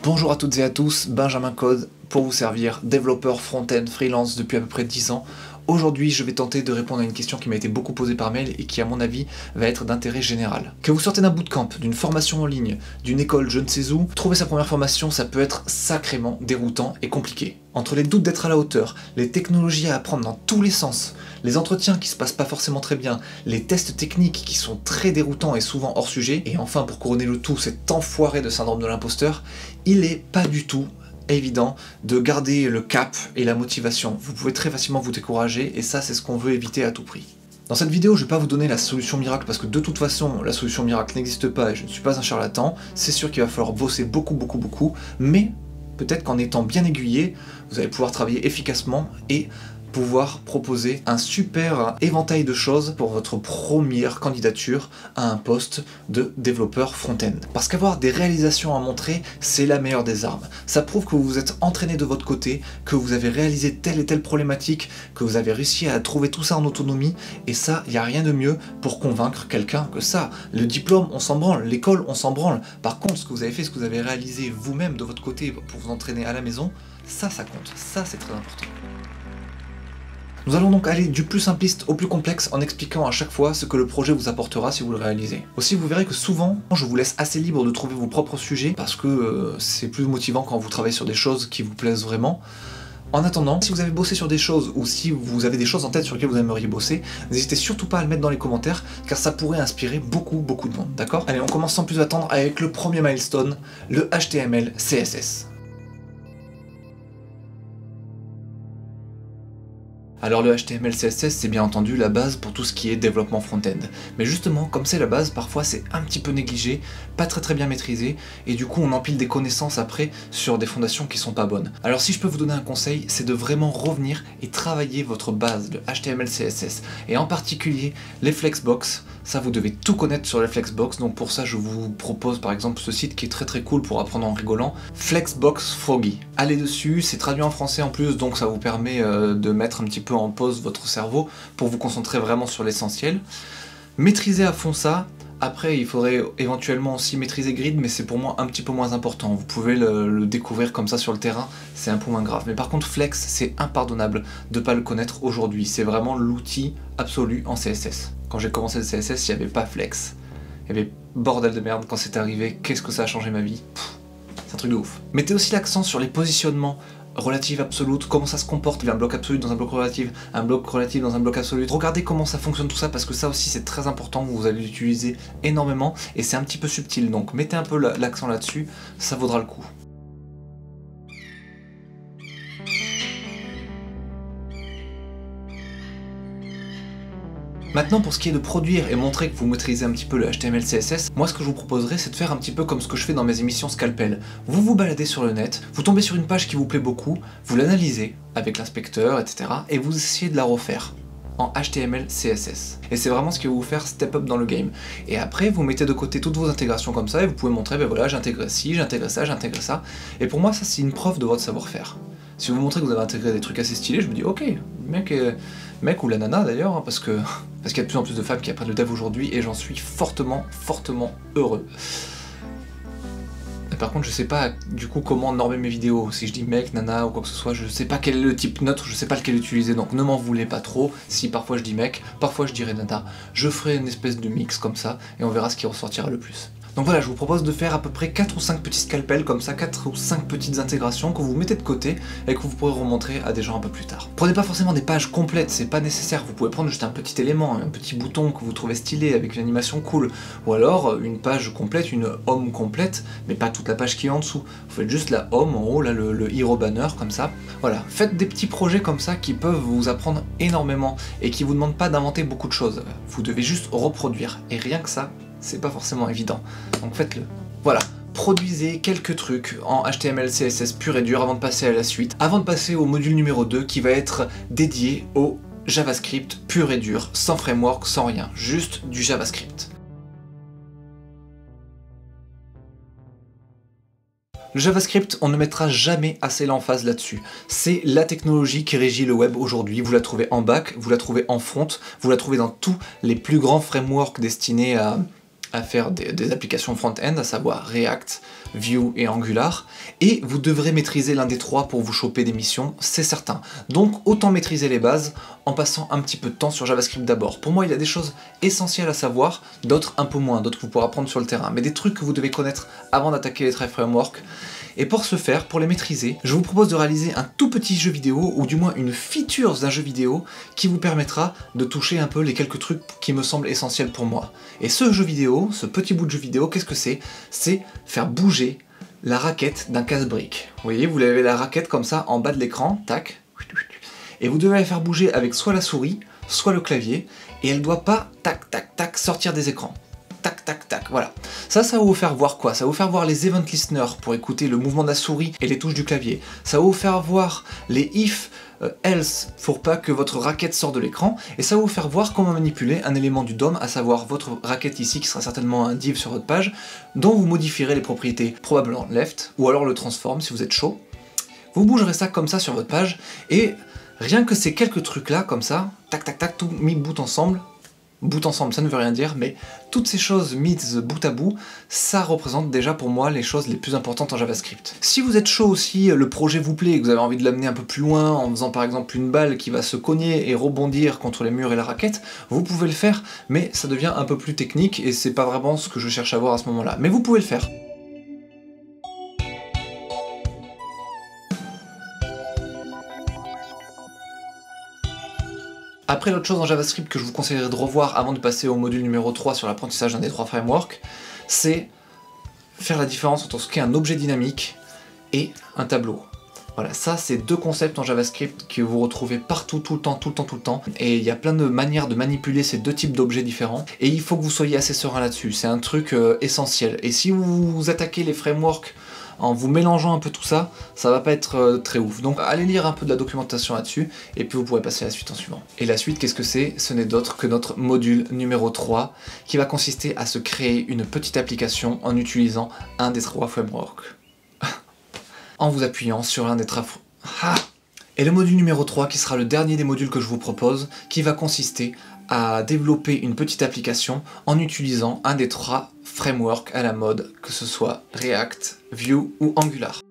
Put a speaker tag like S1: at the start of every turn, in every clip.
S1: Bonjour à toutes et à tous, Benjamin Code pour vous servir, développeur front-end freelance depuis à peu près 10 ans. Aujourd'hui, je vais tenter de répondre à une question qui m'a été beaucoup posée par mail et qui, à mon avis, va être d'intérêt général. Que vous sortez d'un bootcamp, d'une formation en ligne, d'une école je ne sais où, trouver sa première formation, ça peut être sacrément déroutant et compliqué. Entre les doutes d'être à la hauteur, les technologies à apprendre dans tous les sens, les entretiens qui se passent pas forcément très bien, les tests techniques qui sont très déroutants et souvent hors sujet, et enfin, pour couronner le tout, cet enfoiré de syndrome de l'imposteur, il est pas du tout évident de garder le cap et la motivation. Vous pouvez très facilement vous décourager et ça c'est ce qu'on veut éviter à tout prix. Dans cette vidéo, je vais pas vous donner la solution miracle parce que de toute façon, la solution miracle n'existe pas et je ne suis pas un charlatan. C'est sûr qu'il va falloir bosser beaucoup, mais peut-être qu'en étant bien aiguillé, vous allez pouvoir travailler efficacement et pouvoir proposer un super éventail de choses pour votre première candidature à un poste de développeur front-end. Parce qu'avoir des réalisations à montrer, c'est la meilleure des armes. Ça prouve que vous vous êtes entraîné de votre côté, que vous avez réalisé telle et telle problématique, que vous avez réussi à trouver tout ça en autonomie, et ça, il n'y a rien de mieux pour convaincre quelqu'un que ça. Le diplôme, on s'en branle, l'école, on s'en branle. Par contre, ce que vous avez fait, ce que vous avez réalisé vous-même de votre côté pour vous entraîner à la maison, ça compte. Ça, c'est très important. Nous allons donc aller du plus simpliste au plus complexe en expliquant à chaque fois ce que le projet vous apportera si vous le réalisez. Aussi, vous verrez que souvent, je vous laisse assez libre de trouver vos propres sujets parce que c'est plus motivant quand vous travaillez sur des choses qui vous plaisent vraiment. En attendant, si vous avez bossé sur des choses ou si vous avez des choses en tête sur lesquelles vous aimeriez bosser, n'hésitez surtout pas à le mettre dans les commentaires car ça pourrait inspirer beaucoup de monde, d'accord? Allez, on commence sans plus attendre avec le premier milestone, le HTML CSS. Alors le HTML, CSS, c'est bien entendu la base pour tout ce qui est développement front-end. Mais justement, comme c'est la base, parfois c'est un petit peu négligé, pas très bien maîtrisé, et du coup on empile des connaissances après sur des fondations qui sont pas bonnes. Alors si je peux vous donner un conseil, c'est de vraiment revenir et travailler votre base, le HTML, CSS, et en particulier les Flexbox. Ça, vous devez tout connaître sur les Flexbox, donc pour ça je vous propose par exemple ce site qui est très cool pour apprendre en rigolant, Flexbox Froggy. Allez dessus, c'est traduit en français en plus, donc ça vous permet de mettre un petit peu en pause votre cerveau pour vous concentrer vraiment sur l'essentiel. Maîtrisez à fond ça. Après, il faudrait éventuellement aussi maîtriser Grid, mais c'est pour moi un petit peu moins important. Vous pouvez le découvrir comme ça sur le terrain, c'est un peu moins grave. Mais par contre, Flex, c'est impardonnable de ne pas le connaître aujourd'hui. C'est vraiment l'outil absolu en CSS. Quand j'ai commencé le CSS, il n'y avait pas Flex. Il y avait bordel de merde quand c'est arrivé. Qu'est-ce que ça a changé ma vie? C'est un truc de ouf. Mettez aussi l'accent sur les positionnements relative absolute, comment ça se comporte, un bloc absolu dans un bloc relatif dans un bloc absolu. Regardez comment ça fonctionne tout ça parce que ça aussi c'est très important, vous allez l'utiliser énormément et c'est un petit peu subtil, donc mettez un peu l'accent là-dessus, ça vaudra le coup. Maintenant, pour ce qui est de produire et montrer que vous maîtrisez un petit peu le HTML, CSS, moi ce que je vous proposerais c'est de faire un petit peu comme ce que je fais dans mes émissions Scalpel. Vous vous baladez sur le net, vous tombez sur une page qui vous plaît beaucoup, vous l'analysez avec l'inspecteur, etc. et vous essayez de la refaire en HTML, CSS. Et c'est vraiment ce qui va vous faire step up dans le game. Et après, vous mettez de côté toutes vos intégrations comme ça et vous pouvez montrer, ben voilà, j'intègre ci, j'intègre ça, j'intègre ça. Et pour moi, ça c'est une preuve de votre savoir-faire. Si vous montrez que vous avez intégré des trucs assez stylés, je me dis ok, mec ou la nana d'ailleurs, hein, parce qu'il y a de plus en plus de femmes qui apprennent le dev aujourd'hui et j'en suis fortement heureux. Et par contre, je sais pas du coup comment normer mes vidéos. Si je dis mec, nana ou quoi que ce soit, je sais pas quel est le type neutre, je sais pas lequel utiliser, donc ne m'en voulez pas trop. Si parfois je dis mec, parfois je dirais nana, je ferai une espèce de mix comme ça et on verra ce qui ressortira le plus. Donc voilà, je vous propose de faire à peu près 4 ou 5 petits scalpels comme ça, 4 ou 5 petites intégrations que vous mettez de côté et que vous pourrez remontrer à des gens un peu plus tard. Prenez pas forcément des pages complètes, c'est pas nécessaire, vous pouvez prendre juste un petit élément, un petit bouton que vous trouvez stylé avec une animation cool, ou alors une page complète, une home complète, mais pas toute la page qui est en dessous. Vous faites juste la home en haut, là le hero banner comme ça. Voilà, faites des petits projets comme ça qui peuvent vous apprendre énormément et qui vous demandent pas d'inventer beaucoup de choses. Vous devez juste reproduire et rien que ça, c'est pas forcément évident, donc faites-le. Voilà, produisez quelques trucs en HTML, CSS pur et dur avant de passer à la suite, avant de passer au module numéro 2 qui va être dédié au JavaScript pur et dur, sans framework, sans rien, juste du JavaScript. Le JavaScript, on ne mettra jamais assez l'emphase là-dessus. C'est la technologie qui régit le web aujourd'hui. Vous la trouvez en back, vous la trouvez en front, vous la trouvez dans tous les plus grands frameworks destinés à faire des applications front-end, à savoir React, Vue et Angular, et vous devrez maîtriser l'un des trois pour vous choper des missions, c'est certain. Donc autant maîtriser les bases en passant un petit peu de temps sur JavaScript d'abord. Pour moi, il y a des choses essentielles à savoir, d'autres un peu moins, d'autres que vous pourrez apprendre sur le terrain, mais des trucs que vous devez connaître avant d'attaquer les traits framework. Et pour ce faire, pour les maîtriser, je vous propose de réaliser un tout petit jeu vidéo, ou du moins une feature d'un jeu vidéo, qui vous permettra de toucher un peu les quelques trucs qui me semblent essentiels pour moi. Et ce jeu vidéo, ce petit bout de jeu vidéo, qu'est-ce que c'est? C'est faire bouger la raquette d'un casse-brique. Vous voyez, vous avez la raquette comme ça en bas de l'écran, tac, et vous devez la faire bouger avec soit la souris, soit le clavier, et elle ne doit pas, tac, tac, tac, sortir des écrans. Tac, tac, tac, voilà. Ça va vous faire voir quoi? Ça va vous faire voir les event listeners pour écouter le mouvement de la souris et les touches du clavier. Ça va vous faire voir les if, else, pour pas que votre raquette sorte de l'écran. Et ça va vous faire voir comment manipuler un élément du DOM, à savoir votre raquette ici, qui sera certainement un div sur votre page, dont vous modifierez les propriétés, probablement left, ou alors le transform si vous êtes chaud. Vous bougerez ça comme ça sur votre page, et rien que ces quelques trucs là, comme ça, tac, tac, tac, tout mis bout ensemble, ça ne veut rien dire, mais toutes ces choses mises bout à bout, ça représente déjà pour moi les choses les plus importantes en JavaScript. Si vous êtes chaud aussi, le projet vous plaît et que vous avez envie de l'amener un peu plus loin en faisant par exemple une balle qui va se cogner et rebondir contre les murs et la raquette, vous pouvez le faire, mais ça devient un peu plus technique et c'est pas vraiment ce que je cherche à voir à ce moment-là. Mais vous pouvez le faire. Après, l'autre chose en JavaScript que je vous conseillerais de revoir avant de passer au module numéro 3 sur l'apprentissage d'un des trois frameworks, c'est faire la différence entre ce qu'est un objet dynamique et un tableau. Voilà, ça c'est deux concepts en JavaScript que vous retrouvez partout, tout le temps, et il y a plein de manières de manipuler ces deux types d'objets différents, et il faut que vous soyez assez serein là-dessus, c'est un truc essentiel. Et si vous attaquez les frameworks en vous mélangeant un peu tout ça, ça va pas être très ouf. Donc allez lire un peu de la documentation là-dessus, et puis vous pourrez passer à la suite en suivant. Et la suite, qu'est-ce que c'est? Ce n'est d'autre que notre module numéro 3, qui va consister à se créer une petite application en utilisant un des trois frameworks. En vous appuyant sur l'un des trois... Et le module numéro 3, qui sera le dernier des modules que je vous propose, qui va consister à développer une petite application en utilisant un des trois frameworks à la mode, que ce soit React, Vue ou Angular.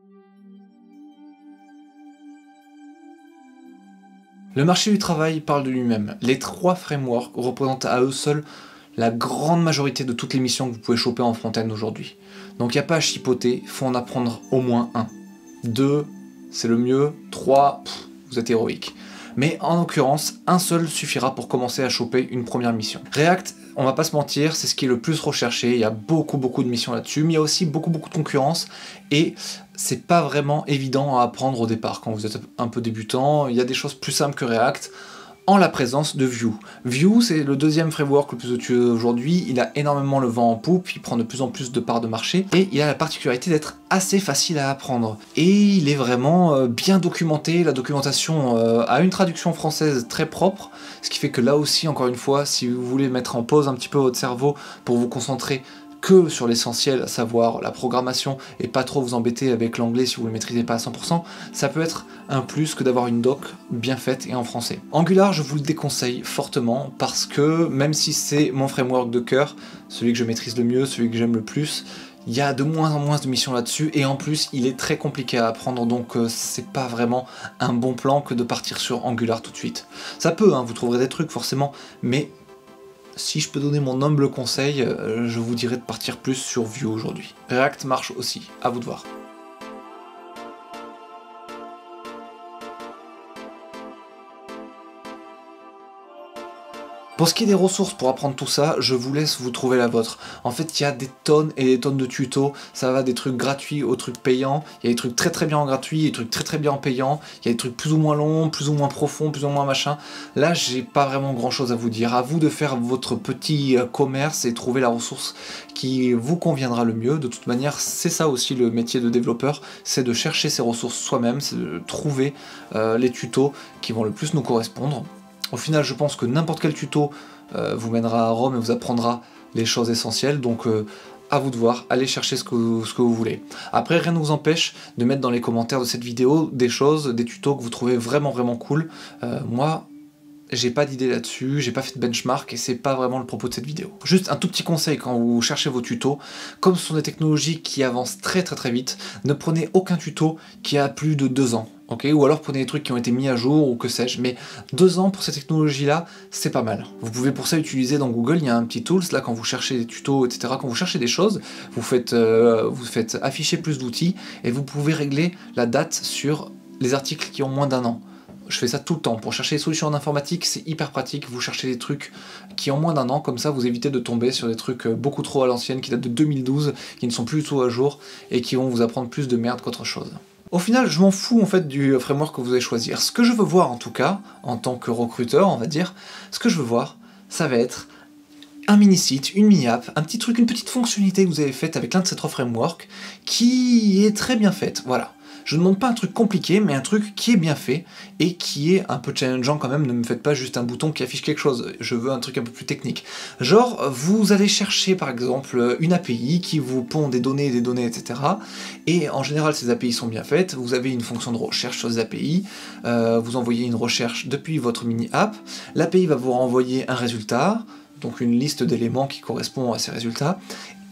S1: Le marché du travail parle de lui-même. Les trois frameworks représentent à eux seuls la grande majorité de toutes les missions que vous pouvez choper en front-end aujourd'hui. Donc il n'y a pas à chipoter, il faut en apprendre au moins un. 2, c'est le mieux. 3, vous êtes héroïque. Mais en l'occurrence, un seul suffira pour commencer à choper une première mission. React, on va pas se mentir, c'est ce qui est le plus recherché, il y a beaucoup de missions là-dessus, mais il y a aussi beaucoup de concurrence, et c'est pas vraiment évident à apprendre au départ. Quand vous êtes un peu débutant, il y a des choses plus simples que React, en la présence de Vue. Vue, c'est le deuxième framework le plus utilisé aujourd'hui, il a énormément le vent en poupe, il prend de plus en plus de parts de marché, et il a la particularité d'être assez facile à apprendre. Et il est vraiment bien documenté, la documentation a une traduction française très propre, ce qui fait que là aussi, encore une fois, si vous voulez mettre en pause un petit peu votre cerveau pour vous concentrer que sur l'essentiel, à savoir la programmation, et pas trop vous embêter avec l'anglais si vous ne le maîtrisez pas à 100%, ça peut être un plus que d'avoir une doc bien faite et en français. Angular, je vous le déconseille fortement, parce que même si c'est mon framework de cœur, celui que je maîtrise le mieux, celui que j'aime le plus, il y a de moins en moins de missions là-dessus, et en plus il est très compliqué à apprendre, donc c'est pas vraiment un bon plan que de partir sur Angular tout de suite. Ça peut, hein, vous trouverez des trucs forcément, mais si je peux donner mon humble conseil, je vous dirais de partir plus sur Vue aujourd'hui. React marche aussi, à vous de voir. Pour ce qui est des ressources pour apprendre tout ça, je vous laisse vous trouver la vôtre. En fait, il y a des tonnes et des tonnes de tutos, ça va des trucs gratuits aux trucs payants, il y a des trucs très bien en gratuit, des trucs très bien en payant, il y a des trucs plus ou moins longs, plus ou moins profonds, plus ou moins machin. Là, j'ai pas vraiment grand chose à vous dire. À vous de faire votre petit commerce et trouver la ressource qui vous conviendra le mieux. De toute manière, c'est ça aussi le métier de développeur, c'est de chercher ses ressources soi-même, c'est de trouver les tutos qui vont le plus nous correspondre. Au final, je pense que n'importe quel tuto vous mènera à Rome et vous apprendra les choses essentielles, donc à vous de voir, allez chercher ce que vous voulez. Après, rien ne vous empêche de mettre dans les commentaires de cette vidéo des choses, des tutos que vous trouvez vraiment cool. Moi, j'ai pas d'idée là-dessus, j'ai pas fait de benchmark et c'est pas vraiment le propos de cette vidéo. Juste un tout petit conseil quand vous cherchez vos tutos, comme ce sont des technologies qui avancent très vite, ne prenez aucun tuto qui a plus de 2 ans. Okay, ou alors prenez des trucs qui ont été mis à jour ou que sais-je, mais 2 ans pour cette technologie-là, c'est pas mal. Vous pouvez pour ça utiliser dans Google, il y a un petit tools, là quand vous cherchez des tutos, etc., quand vous cherchez des choses, vous faites afficher plus d'outils et vous pouvez régler la date sur les articles qui ont moins d'1 an. Je fais ça tout le temps. Pour chercher des solutions en informatique, c'est hyper pratique. Vous cherchez des trucs qui ont moins d'1 an, comme ça vous évitez de tomber sur des trucs beaucoup trop à l'ancienne, qui datent de 2012, qui ne sont plus du tout à jour et qui vont vous apprendre plus de merde qu'autre chose. Au final, je m'en fous en fait du framework que vous allez choisir. Ce que je veux voir en tout cas, en tant que recruteur, on va dire, ce que je veux voir, ça va être un mini-site, une mini-app, un petit truc, une petite fonctionnalité que vous avez faite avec l'un de ces 3 frameworks qui est très bien faite, voilà. Je ne demande pas un truc compliqué, mais un truc qui est bien fait et qui est un peu challengeant quand même. Ne me faites pas juste un bouton qui affiche quelque chose. Je veux un truc un peu plus technique. Genre, vous allez chercher par exemple une API qui vous pond des données, etc. Et en général, ces API sont bien faites. Vous avez une fonction de recherche sur ces API. Vous envoyez une recherche depuis votre mini-app. L'API va vous renvoyer un résultat, donc une liste d'éléments qui correspond à ces résultats.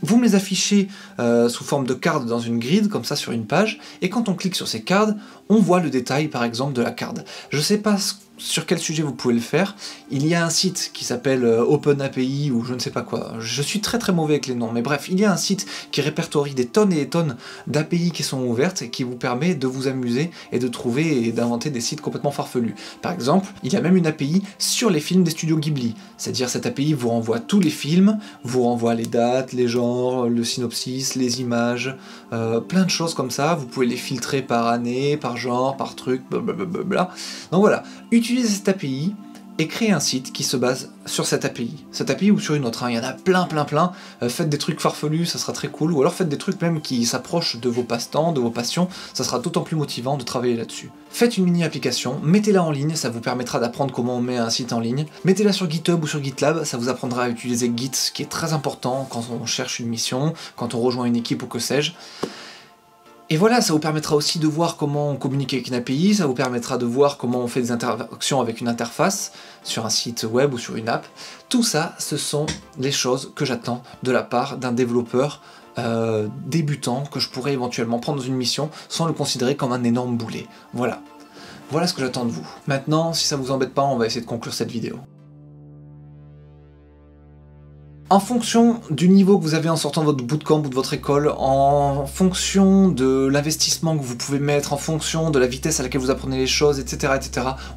S1: Vous me les affichez sous forme de cartes dans une grid, comme ça sur une page, et quand on clique sur ces cartes, on voit le détail par exemple de la carte. Je ne sais pas sur quel sujet vous pouvez le faire, il y a un site qui s'appelle OpenAPI ou je ne sais pas quoi, je suis très mauvais avec les noms, mais bref, il y a un site qui répertorie des tonnes et des tonnes d'API qui sont ouvertes et qui vous permet de vous amuser et de trouver et d'inventer des sites complètement farfelus. Par exemple, il y a même une API sur les films des studios Ghibli, c'est-à-dire cette API vous renvoie tous les films, vous renvoie les dates, les genres, le synopsis, les images, plein de choses comme ça, vous pouvez les filtrer par année, par genre, par truc, blablabla. Donc voilà, utilisez cette API et créez un site qui se base sur cette API ou sur une autre, hein. Il y en a plein, faites des trucs farfelus, ça sera très cool, ou alors faites des trucs même qui s'approchent de vos passe-temps, de vos passions, ça sera d'autant plus motivant de travailler là-dessus. Faites une mini-application, mettez-la en ligne, ça vous permettra d'apprendre comment on met un site en ligne, mettez-la sur GitHub ou sur GitLab, ça vous apprendra à utiliser Git, ce qui est très important quand on cherche une mission, quand on rejoint une équipe ou que sais-je. Et voilà, ça vous permettra aussi de voir comment on communique avec une API, ça vous permettra de voir comment on fait des interactions avec une interface sur un site web ou sur une app. Tout ça, ce sont les choses que j'attends de la part d'un développeur débutant que je pourrais éventuellement prendre dans une mission sans le considérer comme un énorme boulet. Voilà. Voilà ce que j'attends de vous. Maintenant, si ça vous embête pas, on va essayer de conclure cette vidéo. En fonction du niveau que vous avez en sortant de votre bootcamp ou de votre école, en fonction de l'investissement que vous pouvez mettre, en fonction de la vitesse à laquelle vous apprenez les choses, etc.,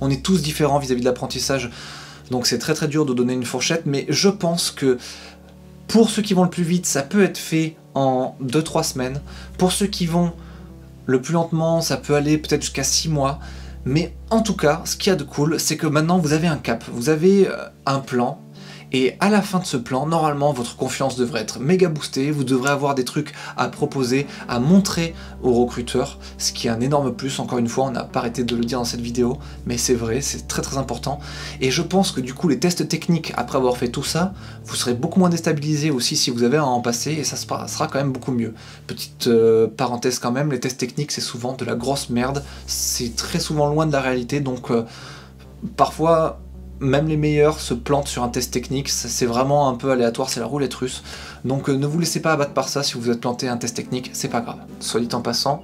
S1: on est tous différents vis-à-vis de l'apprentissage, donc c'est très dur de donner une fourchette, mais je pense que pour ceux qui vont le plus vite, ça peut être fait en 2-3 semaines, pour ceux qui vont le plus lentement, ça peut aller peut-être jusqu'à 6 mois, mais en tout cas, ce qu'il y a de cool, c'est que maintenant vous avez un cap, vous avez un plan. Et à la fin de ce plan, normalement, votre confiance devrait être méga boostée, vous devrez avoir des trucs à proposer, à montrer aux recruteurs, ce qui est un énorme plus, encore une fois, on n'a pas arrêté de le dire dans cette vidéo, mais c'est vrai, c'est très important. Et je pense que du coup, les tests techniques, après avoir fait tout ça, vous serez beaucoup moins déstabilisé aussi si vous avez à en passer, et ça sera quand même beaucoup mieux. Petite parenthèse quand même, les tests techniques, c'est souvent de la grosse merde, c'est très souvent loin de la réalité, donc parfois... Même les meilleurs se plantent sur un test technique, c'est vraiment un peu aléatoire, c'est la roulette russe. Donc ne vous laissez pas abattre par ça si vous êtes planté un test technique, c'est pas grave. Soit dit en passant,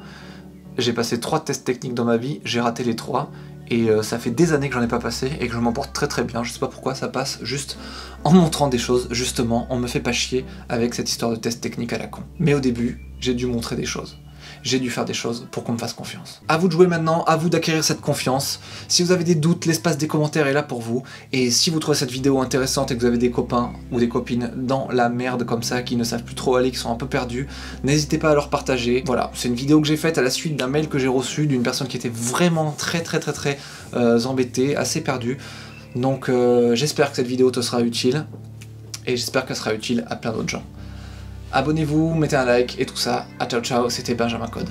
S1: j'ai passé 3 tests techniques dans ma vie, j'ai raté les 3, et ça fait des années que j'en ai pas passé, et que je m'en porte très bien, je sais pas pourquoi ça passe, juste en montrant des choses, justement, on me fait pas chier avec cette histoire de test technique à la con. Mais au début, j'ai dû montrer des choses. J'ai dû faire des choses pour qu'on me fasse confiance. À vous de jouer maintenant, à vous d'acquérir cette confiance. Si vous avez des doutes, l'espace des commentaires est là pour vous. Et si vous trouvez cette vidéo intéressante et que vous avez des copains ou des copines dans la merde comme ça, qui ne savent plus trop aller, qui sont un peu perdus, n'hésitez pas à leur partager. Voilà, c'est une vidéo que j'ai faite à la suite d'un mail que j'ai reçu d'une personne qui était vraiment très embêtée, assez perdue. Donc j'espère que cette vidéo te sera utile. Et j'espère qu'elle sera utile à plein d'autres gens. Abonnez-vous, mettez un like et tout ça. À ciao, c'était Benjamin Code.